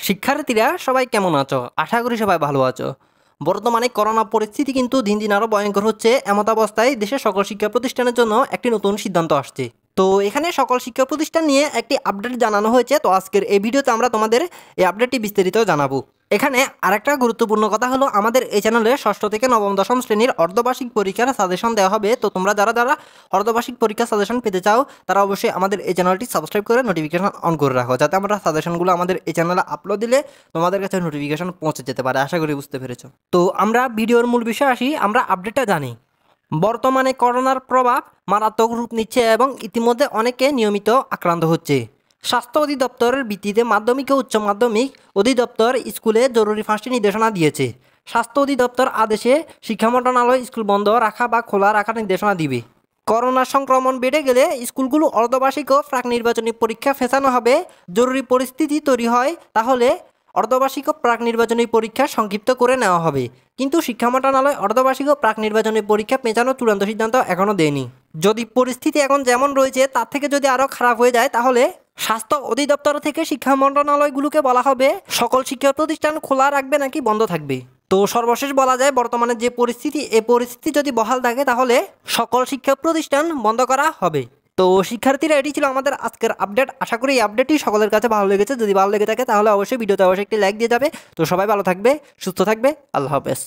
শিক্ষার্থীরা সবাই কেমন আছো? আশা করি সবাই ভালো আছো। বর্তমানে করোনা পরিস্থিতি কিন্তু দিন দিন আরও ভয়ঙ্কর হচ্ছে। এমত অবস্থায় দেশের সকল শিক্ষা প্রতিষ্ঠানের জন্য একটি নতুন সিদ্ধান্ত আসছে। তো এখানে সকল শিক্ষা প্রতিষ্ঠান নিয়ে একটি আপডেট জানানো হয়েছে। তো আজকের এই ভিডিওতে আমরা তোমাদের এই আপডেটটি বিস্তারিত জানাবো। এখানে আরেকটা গুরুত্বপূর্ণ কথা হলো, আমাদের এই চ্যানেলে ষষ্ঠ থেকে নবম দশম শ্রেণীর অর্ধবার্ষিক পরীক্ষার সাজেশন দেওয়া হবে। তো তোমরা যারা অর্ধবার্ষিক পরীক্ষার সাজেশন পেতে চাও তারা অবশ্যই আমাদের এই চ্যানেলটি সাবস্ক্রাইব করে নোটিফিকেশন অন করে রাখো, যাতে আমরা সাজেশনগুলো আমাদের এই চ্যানেলে আপলোড দিলে তোমাদের কাছে নোটিফিকেশন পৌঁছে যেতে পারে। আশা করি বুঝতে পেরেছো। তো আমরা ভিডিওর মূল বিষয় আসি। আমরা আপডেটটা জানি। বর্তমানে করোনার প্রভাব মারাত্মক রূপ নিচ্ছে এবং ইতিমধ্যে অনেকে নিয়মিত আক্রান্ত হচ্ছে। স্বাস্থ্য অধিদপ্তরের ভিত্তিতে মাধ্যমিক ও উচ্চ মাধ্যমিক অধিদপ্তর স্কুলে জরুরি 5টি নির্দেশনা দিয়েছে। স্বাস্থ্য অধিদপ্তর আদেশে শিক্ষা মন্ত্রণালয় স্কুল বন্ধ রাখা বা খোলা রাখার নির্দেশনা দিবে। করোনা সংক্রমণ বেড়ে গেলে স্কুলগুলো অর্ধবার্ষিক ও প্রাক নির্বাচনী পরীক্ষা ফেঁচানো হবে। জরুরি পরিস্থিতি তৈরি হয় তাহলে অর্ধবার্ষিক ও প্রাক নির্বাচনী পরীক্ষা সংক্ষিপ্ত করে নেওয়া হবে। কিন্তু শিক্ষা মন্ত্রণালয় অর্ধবার্ষিক ও প্রাক নির্বাচনী পরীক্ষা পেঁচানোর চূড়ান্ত সিদ্ধান্ত এখনও দেয়নি। যদি পরিস্থিতি এখন যেমন রয়েছে তার থেকে যদি আরও খারাপ হয়ে যায়, তাহলে স্বাস্থ্য অধিদপ্তর থেকে শিক্ষা মন্ত্রণালয়গুলোকে বলা হবে সকল শিক্ষা প্রতিষ্ঠান খোলা রাখবে নাকি বন্ধ থাকবে। তো সর্বশেষ বলা যায়, বর্তমানে যে পরিস্থিতি, এই পরিস্থিতি যদি বহাল থাকে তাহলে সকল শিক্ষা প্রতিষ্ঠান বন্ধ করা হবে। তো শিক্ষার্থীরা, এটি ছিল আমাদের আজকের আপডেট। আশা করি এই আপডেটটি সকলের কাছে ভালো লেগেছে। যদি ভালো লেগে থাকে তাহলে অবশ্যই ভিডিওতে একটি লাইক দিয়ে যাবে। তো সবাই ভালো থাকবে, সুস্থ থাকবে। আল্লাহ হাফেজ।